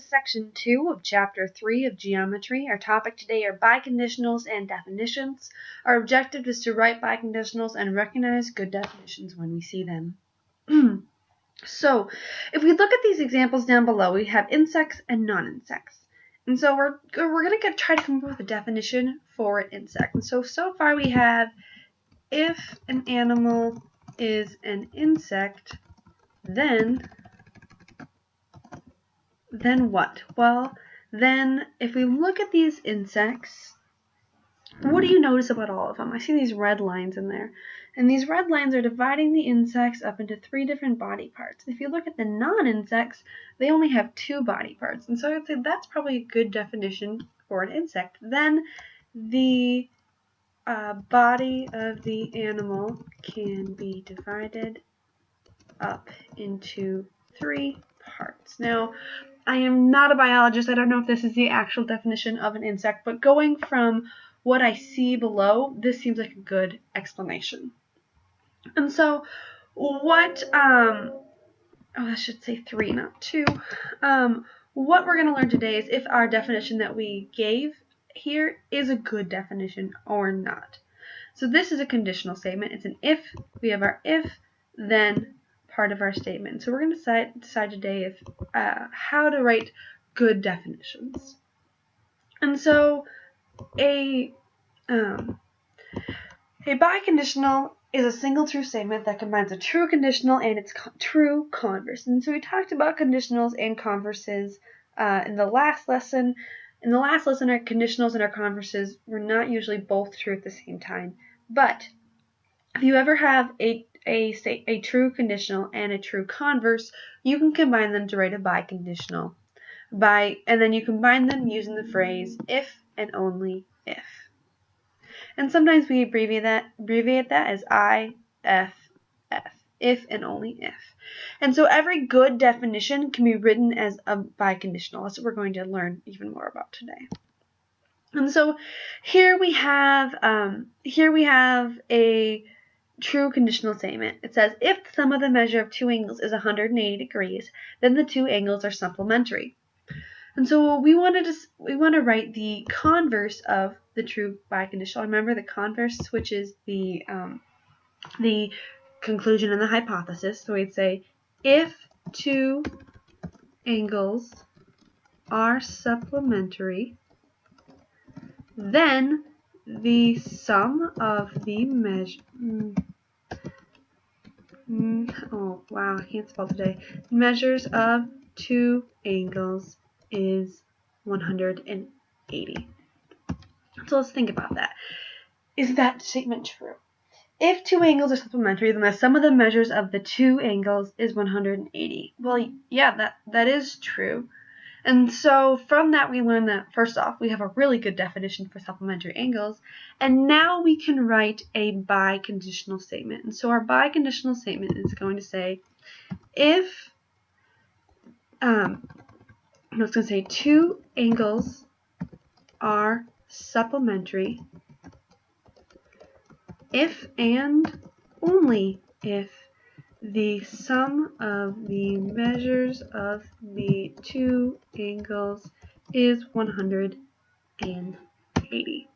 section 2 of chapter 3 of geometry. Our topic today are biconditionals and definitions. Our objective is to write biconditionals and recognize good definitions when we see them. So, if we look at these examples down below, we have insects and non-insects. And so we're going to try to come up with a definition for an insect. And so far we have, if an animal is an insect, then what? Well, then if we look at these insects, what do you notice about all of them? I see these red lines in there. And these red lines are dividing the insects up into 3 different body parts. If you look at the non-insects, they only have 2 body parts. And so I would say that's probably a good definition for an insect. Then the body of the animal can be divided up into 3 parts. Now, I am not a biologist. I don't know if this is the actual definition of an insect, but going from what I see below, this seems like a good explanation. And so what, I should say 3, not 2. What we're going to learn today is if our definition that we gave here is a good definition or not. So this is a conditional statement. It's an if. We have our if, then part of our statement. So we're going to decide today if how to write good definitions. And so a biconditional is a single true statement that combines a true conditional and its true converse. And so we talked about conditionals and converses in the last lesson. In the last lesson, our conditionals and our converses were not usually both true at the same time. But if you ever have a true conditional and a true converse, you can combine them to write a biconditional. And then you combine them using the phrase if and only if. And sometimes we abbreviate that as IFF, if and only if. And so every good definition can be written as a biconditional. That's what we're going to learn even more about today. And so here we have a true conditional statement. It says, if the sum of the measure of 2 angles is 180 degrees, then the 2 angles are supplementary. And so we want to write the converse of the true biconditional. Remember, the converse switches the conclusion and the hypothesis. So we'd say, if 2 angles are supplementary, then the sum of the measure. Oh wow, I can't spell today. Measures of 2 angles is 180. So let's think about that. Is that statement true? If 2 angles are supplementary, then the sum of the measures of the 2 angles is 180. Well, yeah, that is true. And so from that we learn that, first off, we have a really good definition for supplementary angles, and now we can write a biconditional statement. And so our biconditional statement is going to say, if it's going to say 2 angles are supplementary if and only if the sum of the measures of the 2 angles is 180.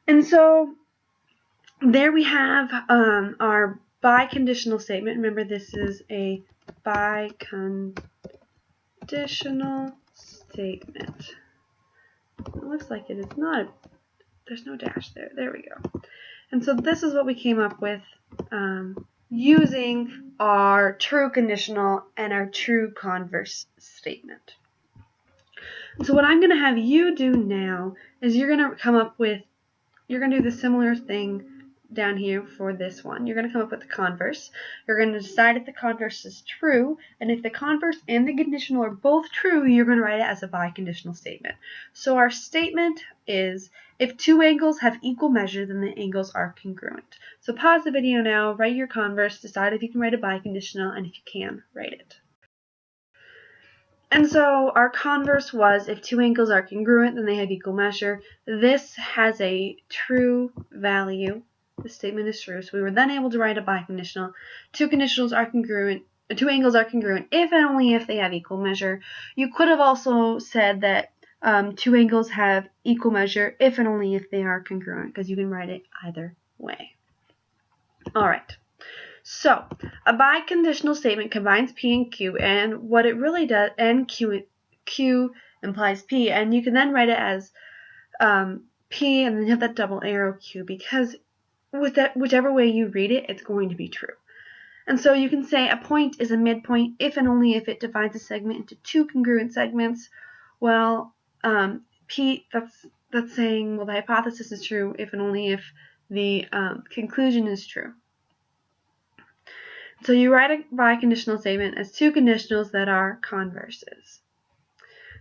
And so there we have our biconditional statement. Remember, this is a biconditional statement. It looks like it is not. There's no dash there. There we go. And so this is what we came up with using our true conditional and our true converse statement. So what I'm going to have you do now is you're going to do the similar thing down here for this one. You're going to come up with the converse. You're going to decide if the converse is true, and if the converse and the conditional are both true, you're going to write it as a biconditional statement. So our statement is, if 2 angles have equal measure, then the angles are congruent. So pause the video now, write your converse, decide if you can write a biconditional, and if you can, write it. And so our converse was, if 2 angles are congruent, then they have equal measure. This has a true value. The statement is true. So we were then able to write a biconditional. 2 conditionals are congruent two angles are congruent if and only if they have equal measure. You could have also said that two angles have equal measure if and only if they are congruent, because you can write it either way. All right. So a biconditional statement combines P and Q, and what it really does, and Q implies P, and you can then write it as P and then you have that double arrow Q, because with that, whichever way you read it, it's going to be true. And so you can say a point is a midpoint if and only if it divides a segment into two congruent segments. Well, P, that's saying, well, the hypothesis is true if and only if the conclusion is true. So you write a biconditional statement as two conditionals that are converses.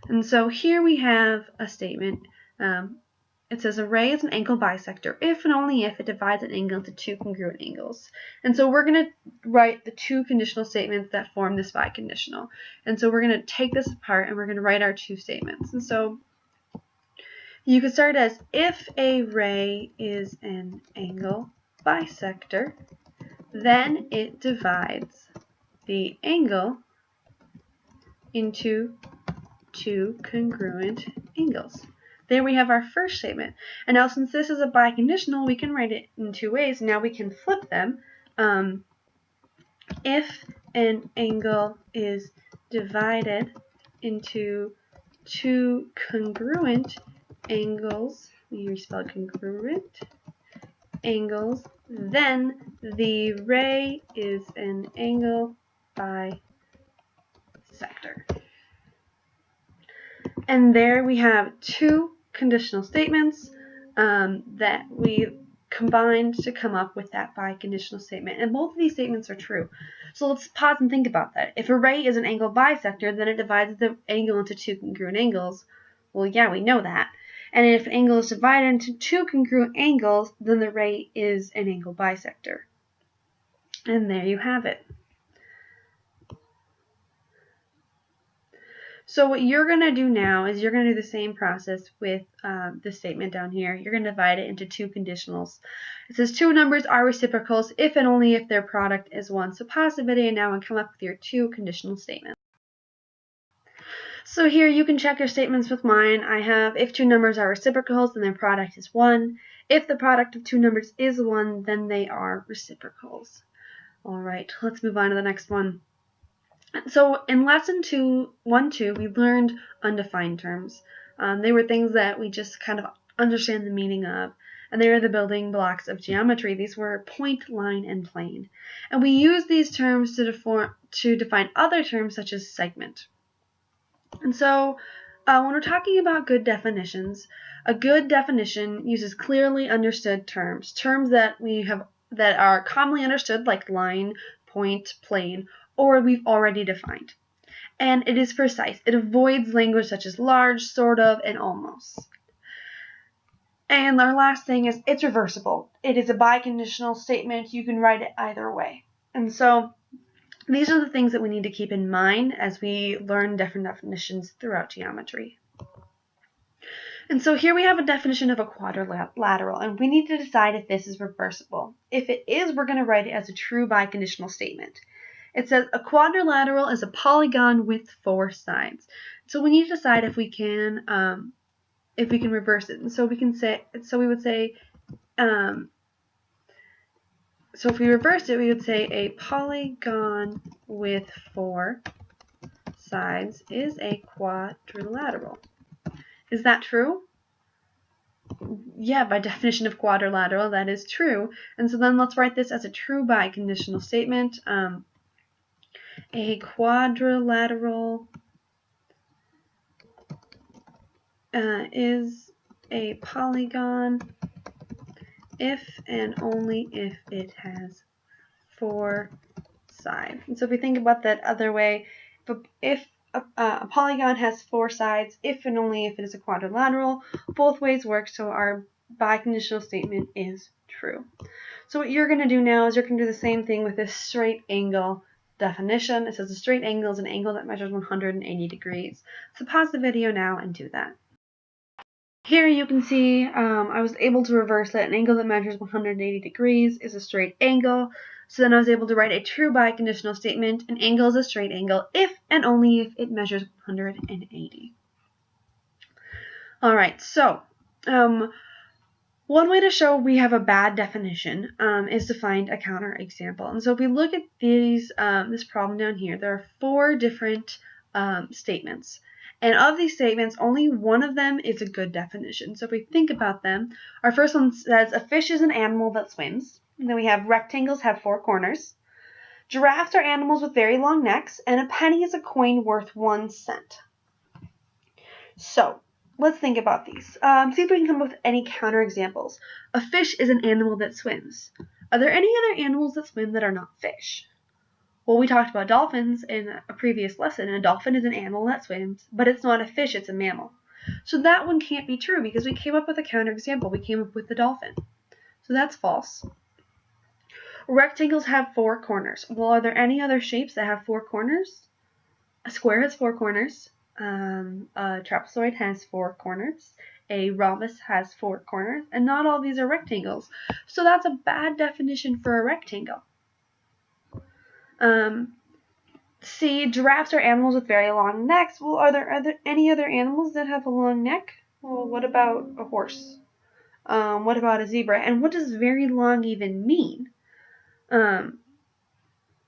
And so here we have a statement. It says a ray is an angle bisector if and only if it divides an angle into two congruent angles. And so we're going to write the two conditional statements that form this biconditional. And so we're going to take this apart and we're going to write our two statements. And so you could start as, if a ray is an angle bisector, then it divides the angle into two congruent angles. There we have our first statement. And now since this is a biconditional, we can write it in two ways. Now we can flip them. If an angle is divided into two congruent angles, we respell congruent angles, then the ray is an angle bisector. And there we have two conditional statements that we combined to come up with that biconditional statement. And both of these statements are true. So let's pause and think about that. If a ray is an angle bisector, then it divides the angle into two congruent angles. Well, yeah, we know that. And if an angle is divided into two congruent angles, then the ray is an angle bisector. And there you have it. So what you're going to do now is you're going to do the same process with the statement down here. You're going to divide it into two conditionals. It says two numbers are reciprocals if and only if their product is 1. So pause the video now and come up with your two conditional statements. So here you can check your statements with mine. I have, if two numbers are reciprocals, then their product is 1. If the product of two numbers is 1, then they are reciprocals. All right, let's move on to the next one. So in lesson 1-2, we learned undefined terms. They were things that we just kind of understand the meaning of, and they were the building blocks of geometry. These were point, line, and plane. And we use these terms to define other terms such as segment. And so when we're talking about good definitions, a good definition uses clearly understood terms that that are commonly understood, like line, point, plane, or we've already defined. And it is precise. It avoids language such as large, sort of, and almost. And our last thing is it's reversible. It is a biconditional statement. You can write it either way. And so these are the things that we need to keep in mind as we learn different definitions throughout geometry. And so here we have a definition of a quadrilateral, and we need to decide if this is reversible. If it is, we're going to write it as a true biconditional statement. It says a quadrilateral is a polygon with 4 sides. So we need to decide if we can reverse it. And so we would say, so if we reversed it, we would say a polygon with 4 sides is a quadrilateral. Is that true? Yeah, by definition of quadrilateral, that is true. And so then let's write this as a true biconditional statement. A quadrilateral is a polygon if and only if it has 4 sides. And so if we think about that other way, if a polygon has 4 sides, if and only if it is a quadrilateral, both ways work, so our biconditional statement is true. So what you're going to do now is you're going to do the same thing with this straight angle definition. It says a straight angle is an angle that measures 180 degrees. So pause the video now and do that. Here you can see I was able to reverse it. An angle that measures 180 degrees is a straight angle. So then I was able to write a true biconditional statement. An angle is a straight angle if and only if it measures 180. All right, so one way to show we have a bad definition is to find a counterexample. And so if we look at these, this problem down here, there are 4 different statements. And of these statements, only one of them is a good definition. So if we think about them, our first one says a fish is an animal that swims. And then we have rectangles have 4 corners. Giraffes are animals with very long necks. And a penny is a coin worth 1 cent. So let's think about these. See if we can come up with any counterexamples. A fish is an animal that swims. Are there any other animals that swim that are not fish? Well, we talked about dolphins in a previous lesson. A dolphin is an animal that swims, but it's not a fish, it's a mammal. So that one can't be true because we came up with a counterexample. We came up with the dolphin. So that's false. Rectangles have 4 corners. Well, are there any other shapes that have 4 corners? A square has 4 corners. A trapezoid has 4 corners. A rhombus has 4 corners. And not all these are rectangles. So that's a bad definition for a rectangle. See, giraffes are animals with very long necks. Well, are there any other animals that have a long neck? Well, what about a horse? What about a zebra? And what does very long even mean?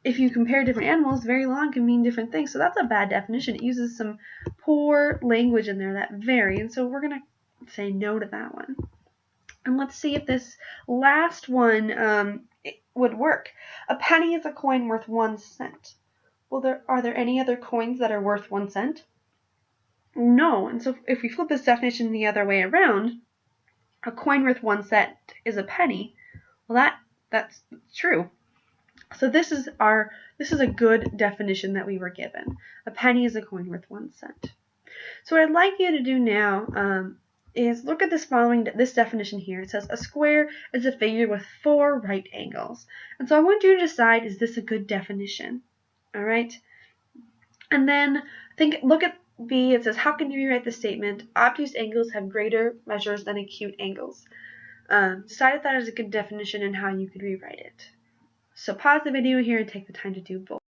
If you compare different animals, very long can mean different things. So that's a bad definition. It uses some poor language in there that vary. And so we're going to say no to that one. And let's see if this last one would work. A penny is a coin worth 1 cent. Well, are there any other coins that are worth 1 cent? No. And so if we flip this definition the other way around, a coin worth 1 cent is a penny. Well, that's true. So this is a good definition that we were given. A penny is a coin worth 1 cent. So what I'd like you to do now is look at this definition here. It says a square is a figure with 4 right angles. And so I want you to decide, is this a good definition? All right. And then look at B. It says, how can you rewrite the statement? Obtuse angles have greater measures than acute angles. Decide if that is a good definition and how you could rewrite it. So pause the video here and take the time to do both.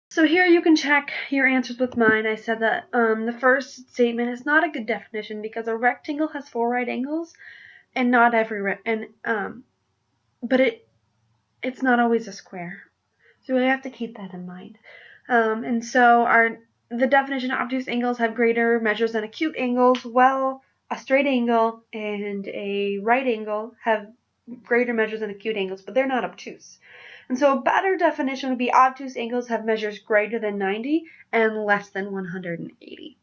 So here you can check your answers with mine. I said that the first statement is not a good definition because a rectangle has 4 right angles, and not every but it's not always a square. So we have to keep that in mind. And so the definition of obtuse angles have greater measures than acute angles. Well, a straight angle and a right angle have greater measures than acute angles, but they're not obtuse. And so a better definition would be obtuse angles have measures greater than 90 and less than 180.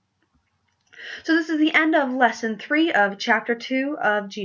So this is the end of lesson 3 of chapter 2 of Geo.